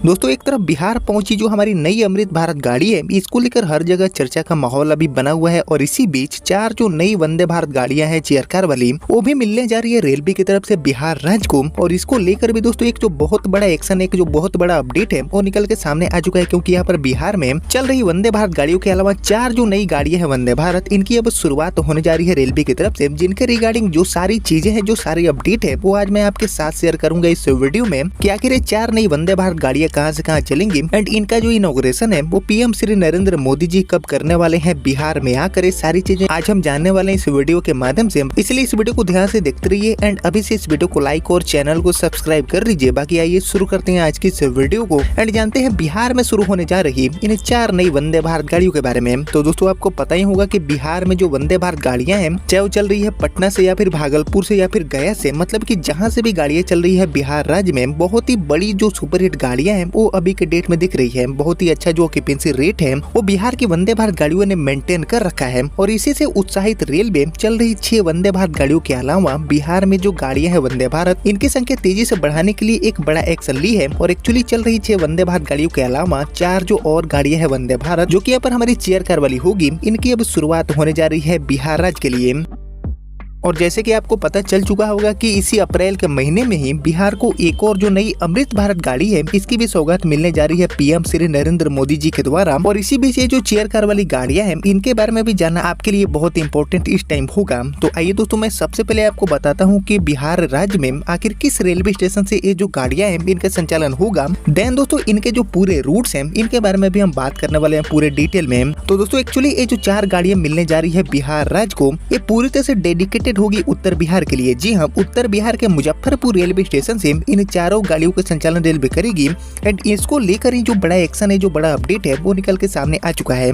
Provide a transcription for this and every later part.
दोस्तों एक तरफ बिहार पहुंची जो हमारी नई अमृत भारत गाड़ी है, इसको लेकर हर जगह चर्चा का माहौल अभी बना हुआ है। और इसी बीच 4 जो नई वंदे भारत गाड़ियां हैं चेयर कार वाली, वो भी मिलने जा रही है रेलवे की तरफ से बिहार राज्य को। और इसको लेकर भी दोस्तों एक जो बहुत बड़ा एक्शन, एक जो बहुत बड़ा अपडेट है वो निकल के सामने आ चुका है। क्योंकि यहाँ पर बिहार में चल रही वंदे भारत गाड़ियों के अलावा 4 जो नई गाड़ियां हैं वंदे भारत, इनकी अब शुरुआत होने जा रही है रेलवे की तरफ से। जिनके रिगार्डिंग जो सारी चीजें हैं, जो सारी अपडेट है, वो आज मैं आपके साथ शेयर करूंगा इस वीडियो में कि आखिर ये 4 नई वंदे भारत गाड़ियां कहां से कहां चलेंगी एंड इनका जो इनॉग्रेशन है वो पीएम श्री नरेंद्र मोदी जी कब करने वाले हैं बिहार में आकर। ये सारी चीजें आज हम जानने वाले हैं इस वीडियो के माध्यम से, इसलिए इस वीडियो को ध्यान से देखते रहिए एंड अभी से इस वीडियो को लाइक और चैनल को सब्सक्राइब कर लीजिए। बाकी आइए शुरू करते हैं आज की इस वीडियो को एंड जानते हैं बिहार में शुरू होने जा रही इन 4 नई वंदे भारत गाड़ियों के बारे में। तो दोस्तों आपको पता ही होगा कि बिहार में जो वंदे भारत गाड़ियां हैं, चाहे वो चल रही है पटना से या फिर भागलपुर से या फिर गया से, मतलब कि जहां से भी गाड़ियां चल रही है बिहार राज्य में, बहुत ही बड़ी जो सुपरहिट गाड़ियां हैं वो अभी के डेट में दिख रही है। बहुत ही अच्छा जो ऑक्यूपेंसी रेट है वो बिहार की वंदे भारत गाड़ियों ने मेंटेन कर रखा है। और इसी से उत्साहित रेलवे चल रही 6 वंदे भारत गाड़ियों के अलावा बिहार में जो गाड़ियां हैं वंदे भारत, इनकी संख्या तेजी से बढ़ाने के लिए एक बड़ा एक्शन ली है। और एक्चुअली चल रही 6 वंदे भारत गाड़ियों के अलावा 4 जो और गाड़ियां हैं वंदे भारत, जो कि यहाँ पर हमारी चेयर कार वाली होगी, इनकी अब शुरुआत होने जा रही है बिहार राज्य के लिए। और जैसे कि आपको पता चल चुका होगा कि इसी अप्रैल के महीने में ही बिहार को एक और जो नई अमृत भारत गाड़ी है, इसकी भी सौगात मिलने जा रही है पीएम श्री नरेंद्र मोदी जी के द्वारा। और इसी बीच ये जो चेयर कार वाली गाड़ियां हैं, इनके बारे में भी जानना आपके लिए बहुत इंपॉर्टेंट इस टाइम होगा। तो आइए दोस्तों मैं सबसे पहले आपको बताता हूँ कि बिहार राज्य में आखिर किस रेलवे स्टेशन से ये जो गाड़ियां हैं इनका संचालन होगा। देन दोस्तों इनके जो पूरे रूट्स हैं, इनके बारे में भी हम बात करने वाले हैं पूरे डिटेल में। तो दोस्तों एक्चुअली ये जो 4 गाड़ियां मिलने जा रही है बिहार राज्य को, ये पूरी तरह से डेडिकेटेड होगी उत्तर बिहार के लिए। जी हाँ, उत्तर बिहार के मुजफ्फरपुर रेलवे स्टेशन से इन 4 गाड़ियों का संचालन रेलवे करेगी एंड इसको लेकर ही जो बड़ा एक्शन है, जो बड़ा अपडेट है, वो निकल के सामने आ चुका है।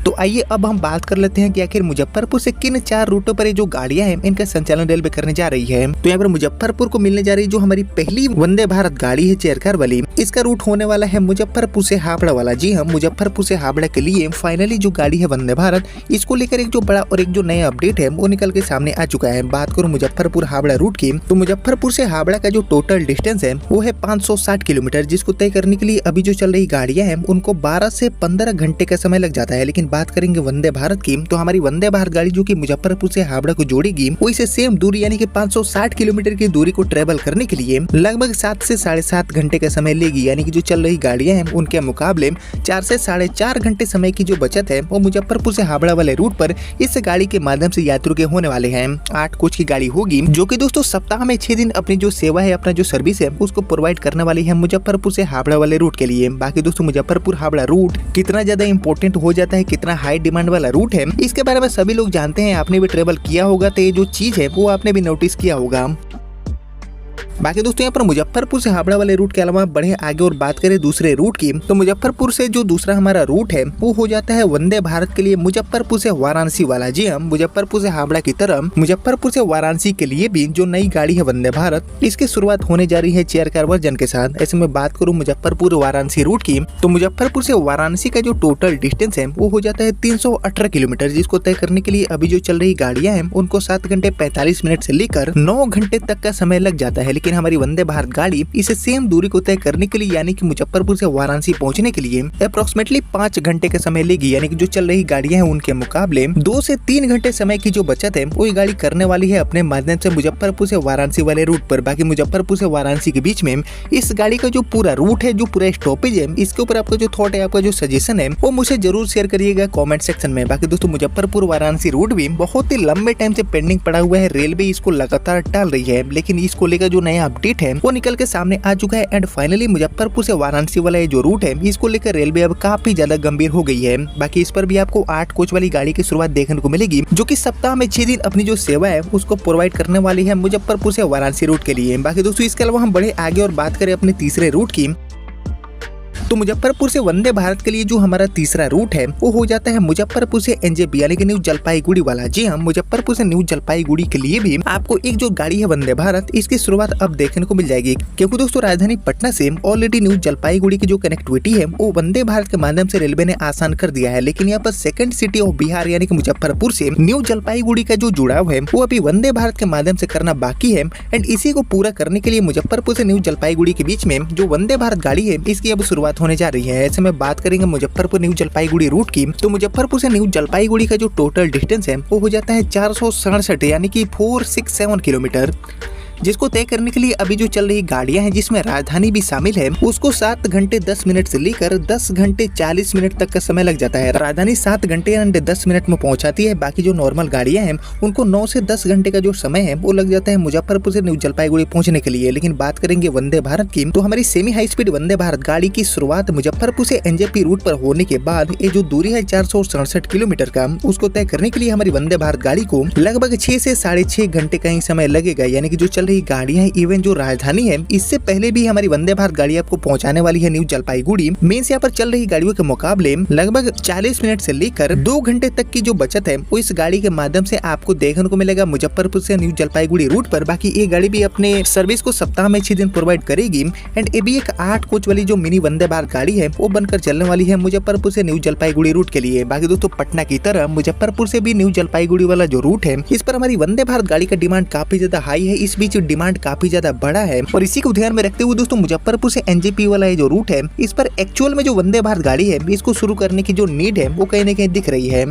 तो आइए अब हम बात कर लेते हैं कि आखिर मुजफ्फरपुर से किन 4 रूटों पर ये जो गाड़ियां हैं इनका संचालन रेलवे करने जा रही है। तो यहाँ पर मुजफ्फरपुर को मिलने जा रही जो हमारी पहली वंदे भारत गाड़ी है चेयर कार वाली, इसका रूट होने वाला है मुजफ्फरपुर से हावड़ा वाला। जी हाँ, मुजफ्फरपुर से हावड़ा के लिए फाइनली जो गाड़ी है वंदे भारत, इसको लेकर एक जो बड़ा और एक जो नया अपडेट है वो निकल के सामने आ चुका है। बात करूँ मुजफ्फरपुर हावड़ा रूट की, तो मुजफ्फरपुर से हावड़ा का जो टोटल डिस्टेंस है वो है 560 किलोमीटर, जिसको तय करने के लिए अभी जो चल रही गाड़ियां हैं उनको 12 से 15 घंटे का समय लग जाता है। लेकिन बात करेंगे वंदे भारत की, तो हमारी वंदे भारत गाड़ी जो कि मुजफ्फरपुर से हावड़ा को जोड़ेगी, वो इसे सेम दूरी यानी कि 560 किलोमीटर की दूरी को ट्रेवल करने के लिए लगभग 7 से 7.5 घंटे का समय लेगी। यानी कि जो चल रही गाड़ियां हैं उनके मुकाबले 4 से 4.5 घंटे समय की जो बचत है वो मुजफ्फरपुर से हावड़ा वाले रूट पर इस गाड़ी के माध्यम से यात्रियों के होने वाले हैं। 8 कोच की गाड़ी होगी जो कि दोस्तों सप्ताह में 6 दिन अपनी जो सेवा है, अपना जो सर्विस है उसको प्रोवाइड करने वाली है मुजफ्फरपुर से हावड़ा वाले रूट के लिए। बाकी दोस्तों मुजफ्फरपुर हावड़ा रूट कितना ज्यादा इंपॉर्टेंट हो जाता है, कितना हाई डिमांड वाला रूट है, इसके बारे में सभी लोग जानते हैं। आपने भी ट्रेवल किया होगा तो ये जो चीज है वो आपने भी नोटिस किया होगा। बाकी दोस्तों यहाँ पर मुजफ्फरपुर से हावड़ा वाले रूट के अलावा बढ़े आगे और बात करें दूसरे रूट की, तो मुजफ्फरपुर से जो दूसरा हमारा रूट है वो हो जाता है वंदे भारत के लिए मुजफ्फरपुर से वाराणसी वाला। जी हम मुजफ्फरपुर से हावड़ा की तरह मुजफ्फरपुर से वाराणसी के लिए भी जो नई गाड़ी है वंदे भारत, इसकी शुरुआत होने जा रही है चेयर कार वर्जन के साथ। ऐसे में बात करूँ मुजफ्फरपुर वाराणसी रूट की, तो मुजफ्फरपुर से वाराणसी का जो टोटल डिस्टेंस है वो हो जाता है 318 किलोमीटर, जिसको तय करने के लिए अभी जो चल रही गाड़ियां हैं उनको 7 घंटे 45 मिनट से लेकर 9 घंटे तक का समय लग जाता है। लेकिन हमारी वंदे भारत गाड़ी इसे सेम दूरी को तय करने के लिए यानी कि मुजफ्फरपुर से वाराणसी पहुंचने के लिए अप्रोक्सीमेटली 5 घंटे का समय लेगी। यानी कि जो चल रही गाड़ियां हैं उनके मुकाबले 2 से 3 घंटे समय की जो बचत है वो ये गाड़ी करने वाली है अपने माध्यम से मुजफ्फरपुर से वाराणसी वाले रूट पर। बाकी मुजफ्फरपुर से वाराणसी के बीच में इस गाड़ी का जो पूरा रूट है, जो पूरा स्टॉपेज है, इसके ऊपर आपका जो थॉट है, आपका जो सजेशन है, वो मुझे जरूर शेयर करिएगा कॉमेंट सेक्शन में। बाकी दोस्तों मुजफ्फरपुर वाराणसी रूट भी बहुत ही लंबे टाइम से पेंडिंग पड़ा हुआ है, रेलवे इसको लगातार टाल रही है, लेकिन इसको लेकर जो नया अपडेट है वो निकल के सामने आ चुका है एंड फाइनली मुजफ्फरपुर से वाराणसी वाला ये जो रूट है इसको लेकर रेलवे अब काफी ज्यादा गंभीर हो गई है। बाकी इस पर भी आपको 8 कोच वाली गाड़ी की शुरुआत देखने को मिलेगी, जो कि सप्ताह में 6 दिन अपनी जो सेवा है उसको प्रोवाइड करने वाली है मुजफ्फरपुर से वाराणसी रूट के लिए। बाकी दोस्तों इसके अलावा हम बढ़े आगे और बात करें अपने तीसरे रूट की, तो मुजफ्फरपुर से वंदे भारत के लिए जो हमारा तीसरा रूट है वो हो जाता है मुजफ्फरपुर से एनजेपी यानी कि न्यू जलपाईगुड़ी वाला। जी हाँ, मुजफ्फरपुर से न्यू जलपाईगुड़ी के लिए भी आपको एक जो गाड़ी है वंदे भारत, इसकी शुरुआत अब देखने को मिल जाएगी, क्योंकि दोस्तों राजधानी पटना से ऑलरेडी न्यू जलपाईगुड़ी की जो कनेक्टिविटी है वो वंदे भारत के माध्यम से रेलवे ने आसान कर दिया है। लेकिन यहाँ पर सेकंड सिटी ऑफ बिहार यानी कि मुजफ्फरपुर से न्यू जलपाईगुड़ी का जो जुड़ाव है वो अभी वंदे भारत के माध्यम से करना बाकी है। एंड इसी को पूरा करने के लिए मुजफ्फरपुर से न्यू जलपाईगुड़ी के बीच में जो वंदे भारत गाड़ी है इसकी अब शुरुआत होने जा रही है। ऐसे में बात करेंगे मुजफ्फरपुर न्यू जलपाईगुड़ी रूट की, तो मुजफ्फरपुर से न्यू जलपाईगुड़ी का जो टोटल डिस्टेंस है वो हो जाता है 467 यानी कि 467 किलोमीटर, जिसको तय करने के लिए अभी जो चल रही गाड़ियां हैं जिसमें राजधानी भी शामिल है उसको 7 घंटे 10 मिनट से लेकर 10 घंटे 40 मिनट तक का समय लग जाता है। राजधानी 7 घंटे 10 मिनट में पहुंचाती है, बाकी जो नॉर्मल गाड़ियां हैं उनको 9 से 10 घंटे का जो समय है वो लग जाता है मुजफ्फरपुर से न्यू जलपाईगुड़ी पहुंचने के लिए। लेकिन बात करेंगे वंदे भारत की, तो हमारी semi high speed Vande Bharat गाड़ी की शुरुआत मुजफ्फरपुर से एनजेपी रूट पर होने के बाद ये जो दूरी है 467 किलोमीटर का, उसको तय करने के लिए हमारी वंदे भारत गाड़ी को लगभग 6 से 6.5 घंटे का ही समय लगेगा। यानी कि जो चल गाड़ियां हैं, इवन जो राजधानी है इससे पहले भी हमारी वंदे भारत गाड़ी आपको पहुंचाने वाली है न्यू जलपाईगुड़ी। मींस यहाँ पर चल रही गाड़ियों के मुकाबले लगभग 40 मिनट से लेकर 2 घंटे तक की जो बचत है वो इस गाड़ी के माध्यम से आपको देखने को मिलेगा मुजफ्फरपुर से न्यू जलपाईगुड़ी रूट पर। बाकी ये गाड़ी भी अपने सर्विस को सप्ताह में 6 दिन प्रोवाइड करेगी। एंड ये भी एक 8 कोच वाली जो मिनी वंदे भारत गाड़ी है वो बनकर चलने वाली है मुजफ्फरपुर से न्यू जलपाईगुड़ी रूट के लिए। बाकी दोस्तों पटना की तरह मुजफ्फरपुर से भी न्यू जलपाईगुड़ी वाला जो रूट है इस पर हमारी वंदे भारत गाड़ी का डिमांड काफी ज्यादा हाई है, इस बीच डिमांड काफी ज्यादा बड़ा है। और इसी को ध्यान में रखते हुए दोस्तों मुजफ्फरपुर से एनजेपी वाला ये जो रूट है इस पर एक्चुअल में जो वंदे भारत गाड़ी है इसको शुरू करने की जो नीड है वो कहीं ना कहीं दिख रही है।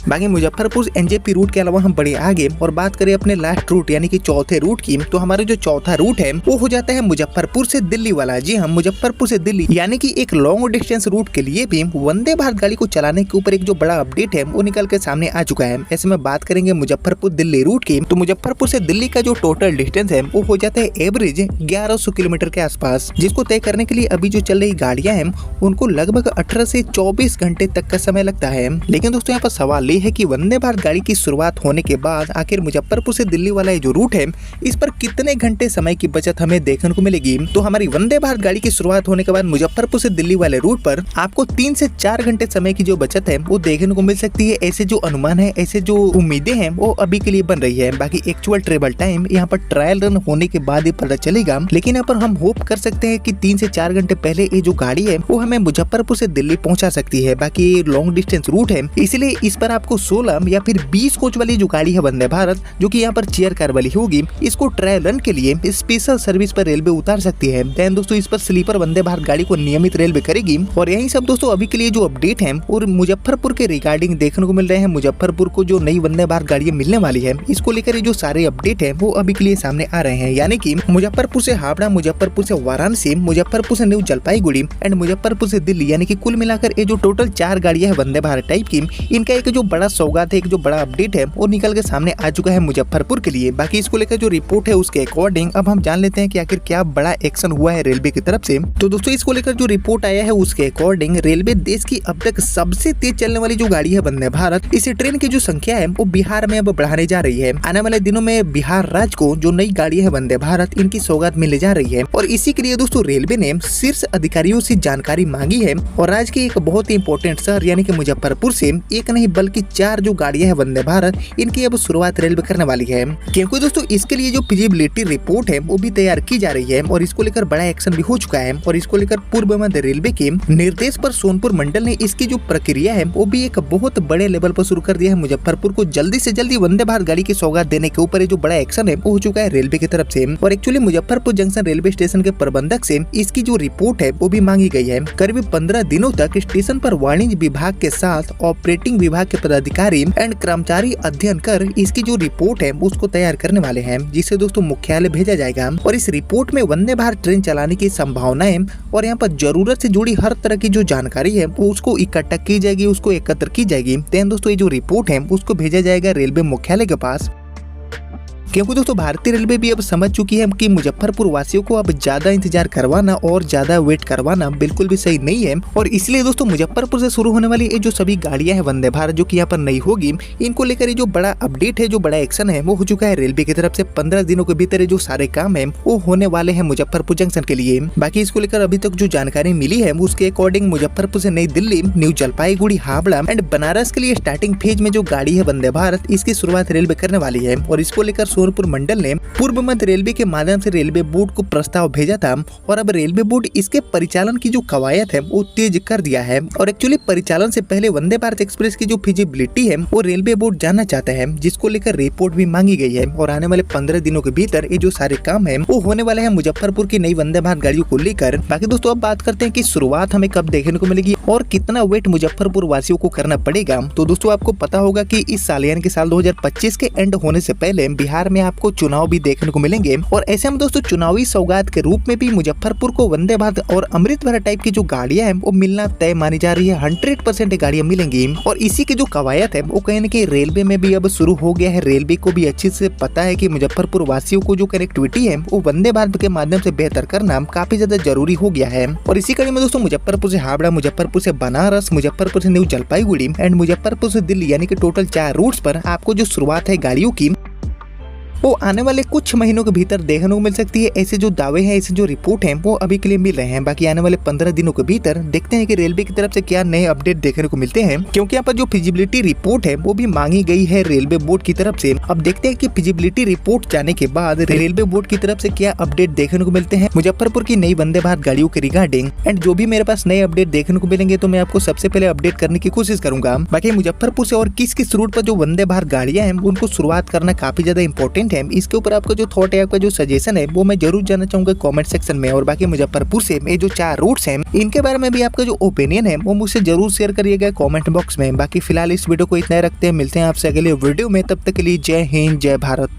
बाकी मुजफ्फरपुर एनजेपी रूट के अलावा हम बढ़े आगे और बात करें अपने लास्ट रूट यानी कि चौथे रूट की, तो हमारा जो चौथा रूट है वो हो जाता है मुजफ्फरपुर से दिल्ली वाला। जी हाँ, मुजफ्फरपुर से दिल्ली यानी कि एक लॉन्ग डिस्टेंस रूट के लिए भी वंदे भारत गाड़ी को चलाने के ऊपर एक जो बड़ा अपडेट है वो निकल के सामने आ चुका है। ऐसे में बात करेंगे मुजफ्फरपुर दिल्ली रूट की, तो मुजफ्फरपुर से दिल्ली का जो टोटल डिस्टेंस है वो हो जाता है एवरेज 1100 किलोमीटर के आसपास, जिसको तय करने के लिए अभी जो चल रही गाड़ियां हैं उनको लगभग 18 से 24 घंटे तक का समय लगता है। लेकिन दोस्तों यहाँ पर सवाल ये है कि वंदे भारत गाड़ी की शुरुआत होने के बाद आखिर मुजफ्फरपुर से दिल्ली वाला ये जो रूट है इस पर कितने घंटे समय की बचत हमें देखने को मिलेगी। तो हमारी वंदे भारत गाड़ी की शुरुआत होने के बाद मुजफ्फरपुर से दिल्ली वाले रूट पर आपको 3 से 4 घंटे समय की जो बचत है वो देखने को मिल सकती है। ऐसे जो अनुमान है, ऐसे जो उम्मीदें हैं वो अभी के लिए बन रही है। बाकी एक्चुअल ट्रेवल टाइम यहाँ पर ट्रायल रन होने के बाद ही पता चलेगा, लेकिन यहाँ पर हम होप कर सकते हैं कि 3 से 4 घंटे पहले ये जो गाड़ी है वो हमें मुजफ्फरपुर से दिल्ली पहुंचा सकती है। बाकी ये लॉन्ग डिस्टेंस रूट है इसलिए इस पर आपको 16 या फिर 20 कोच वाली जो गाड़ी है वंदे भारत, जो कि यहाँ पर चेयर कार वाली होगी, इसको ट्रायल रन के लिए स्पेशल सर्विस पर रेलवे उतार सकती है। देन दोस्तों इस पर स्लीपर वंदे भारत गाड़ी को नियमित रेलवे करेगी। और यही सब दोस्तों अभी के लिए जो अपडेट है और मुजफ्फरपुर के रिगार्डिंग देखने को मिल रहे हैं। मुजफ्फरपुर को जो नई वंदे भारत गाड़ियां मिलने वाली है इसको लेकर ये जो सारे अपडेट है वो अभी के लिए सामने आ रहे हैं। यानी कि मुजफ्फरपुर से हावड़ा, मुजफ्फरपुर से वाराणसी, मुजफ्फरपुर से न्यू जलपाईगुड़ी एंड मुजफ्फरपुर से दिल्ली, यानी कि कुल मिलाकर ये जो टोटल 4 गाड़ियां है वंदे भारत टाइप की, इनका एक जो बड़ा सौगात है, एक जो बड़ा अपडेट है वो निकल के सामने आ चुका है मुजफ्फरपुर के लिए। बाकी इसको लेकर जो रिपोर्ट है उसके अकॉर्डिंग अब हम जान लेते हैं कि आखिर क्या बड़ा एक्शन हुआ है रेलवे की तरफ से। तो दोस्तों इसको लेकर जो रिपोर्ट आया है उसके अकॉर्डिंग रेलवे देश की अब तक सबसे तेज चलने वाली जो गाड़ी है वंदे भारत, इस ट्रेन की जो संख्या है वो बिहार में अब बढ़ाने जा रही है। आने वाले दिनों में बिहार राज्य को जो नई गाड़ी है वंदे भारत, इनकी सौगात मिलने जा रही है। और इसी के लिए दोस्तों रेलवे ने शीर्ष अधिकारियों से जानकारी मांगी है और राज्य के एक बहुत ही इंपॉर्टेंट शहर यानी कि मुजफ्फरपुर से एक नहीं बल्कि 4 जो गाड़ियां है वंदे भारत, इनकी अब शुरुआत रेलवे करने वाली है। क्योंकि दोस्तों इसके लिए जो फिजिबिलिटी रिपोर्ट है वो भी तैयार की जा रही है और इसको लेकर बड़ा एक्शन भी हो चुका है। और इसको लेकर पूर्व मध्य रेलवे के निर्देश पर सोनपुर मंडल ने इसकी जो प्रक्रिया है वो भी एक बहुत बड़े लेवल पर शुरू कर दिया है। मुजफ्फरपुर को जल्दी से जल्दी वंदे भारत गाड़ी की सौगात देने के ऊपर जो बड़ा एक्शन है वो हो चुका है रेलवे की तरफ से। और actually Muzaffarpur junction railway station के प्रबंधक से इसकी जो रिपोर्ट है वो भी मांगी गई है। करीब 15 दिनों तक स्टेशन पर वाणिज्य विभाग के साथ ऑपरेटिंग विभाग के पदाधिकारी एंड कर्मचारी अध्ययन कर इसकी जो रिपोर्ट है उसको तैयार करने वाले हैं, जिसे दोस्तों मुख्यालय भेजा जाएगा। और इस रिपोर्ट में वंदे भारत ट्रेन चलाने की संभावनाएं और यहाँ पर जरूरत से जुड़ी हर तरह की जो जानकारी है वो उसको इकट्ठा की जाएगी, उसको एकत्र की जाएगी। देन दोस्तों ये जो रिपोर्ट है उसको भेजा जाएगा रेलवे मुख्यालय के पास। क्योंकि दोस्तों भारतीय रेलवे भी अब समझ चुकी है कि मुजफ्फरपुर वासियों को अब ज्यादा इंतजार करवाना और ज्यादा वेट करवाना बिल्कुल भी सही नहीं है। और इसलिए दोस्तों मुजफ्फरपुर से शुरू होने वाली ये जो सभी गाड़ियां हैं वंदे भारत जो कि यहाँ पर नई होगी, इनको लेकर ये जो बड़ा अपडेट है, जो बड़ा एक्शन है वो हो चुका है रेलवे की तरफ से। 15 दिनों के भीतर जो सारे काम है वो होने वाले हैं मुजफ्फरपुर जंक्शन के लिए। बाकी इसको लेकर अभी तक जो जानकारी मिली है उसके अकॉर्डिंग मुजफ्फरपुर से नई दिल्ली, न्यू जलपाईगुड़ी, हावड़ा एंड बनारस के लिए स्टार्टिंग फेज में जो गाड़ी है वंदे भारत, इसकी शुरुआत रेलवे करने वाली है। और इसको लेकर सोनपुर मंडल ने पूर्व मध्य रेलवे के माध्यम से रेलवे बोर्ड को प्रस्ताव भेजा था और अब रेलवे बोर्ड इसके परिचालन की जो कवायद है वो तेज कर दिया है। और एक्चुअली परिचालन से पहले वंदे भारत एक्सप्रेस की जो फिजिबिलिटी है वो रेलवे बोर्ड जानना चाहता है, जिसको लेकर रिपोर्ट भी मांगी गई है। और आने वाले 15 दिनों के भीतर ये जो सारे काम है वो होने वाले हैं मुजफ्फरपुर की नई वंदे भारत गाड़ियों को लेकर। बाकी दोस्तों अब बात करते हैं कि शुरुआत हमें कब देखने को मिलेगी और कितना वेट मुजफ्फरपुर वासियों को करना पड़ेगा। तो दोस्तों आपको पता होगा कि इस साल यानी कि साल 2025 के एंड होने से पहले बिहार में आपको चुनाव भी देखने को मिलेंगे। और ऐसे में दोस्तों चुनावी सौगात के रूप में भी मुजफ्फरपुर को वंदे भारत और अमृत भारत टाइप की जो गाड़ियां हैं वो मिलना तय मानी जा रही है। 100% गाड़ियां मिलेंगी। और इसी की जो कवायद है वो कहीं न कहीं रेलवे में भी अब शुरू हो गया है। रेलवे को भी अच्छे से पता है कि मुजफ्फरपुर वासियों को जो कनेक्टिविटी है वो वंदे भारत के माध्यम से बेहतर करना काफी ज्यादा जरूरी हो गया है। और इसी कड़ी में दोस्तों मुजफ्फरपुर से हावड़ा, मुजफ्फरपुर से बनारस, मुजफ्फरपुर से न्यू जलपाईगुड़ी एंड मुजफ्फरपुर से दिल्ली यानी कि टोटल 4 रूट्स पर आपको जो शुरुआत है गाड़ियों की वो आने वाले कुछ महीनों के भीतर देखने को मिल सकती है। ऐसे जो दावे हैं, ऐसे जो रिपोर्ट हैं वो अभी के लिए मिल रहे हैं। बाकी आने वाले 15 दिनों के भीतर देखते हैं कि रेलवे की तरफ से क्या नए अपडेट देखने को मिलते हैं, क्योंकि यहाँ पर जो फिजिबिलिटी रिपोर्ट है वो भी मांगी गई है रेलवे बोर्ड की तरफ से। अब देखते हैं कि फिजिबिलिटी रिपोर्ट जाने के बाद रेलवे बोर्ड की तरफ से क्या अपडेट देखने को मिलते हैं मुजफ्फरपुर की नई वंदे भारत गाड़ियों के रिगार्डिंग। एंड जो भी मेरे पास नए अपडेट देखने को मिलेंगे तो मैं आपको सबसे पहले अपडेट करने की कोशिश करूंगा। बाकी मुजफ्फरपुर से और किस रूट पर जो वंदे भारत गाड़ियां हैं उनको शुरुआत करना काफी ज्यादा इंपॉर्टेंट है। इसके ऊपर आपका जो थॉट है, आपका जो सजेशन है वो मैं जरूर जानना चाहूंगा कमेंट सेक्शन में। और बाकी मुजफ्फरपुर से ये जो 4 रूट्स हैं इनके बारे में भी आपका जो ओपिनियन है वो मुझसे जरूर शेयर करिएगा कमेंट बॉक्स में। बाकी फिलहाल इस वीडियो को इतना रखते हैं, मिलते हैं आपसे अगले वीडियो में। तब तक के लिए जय हिंद, जय भारत।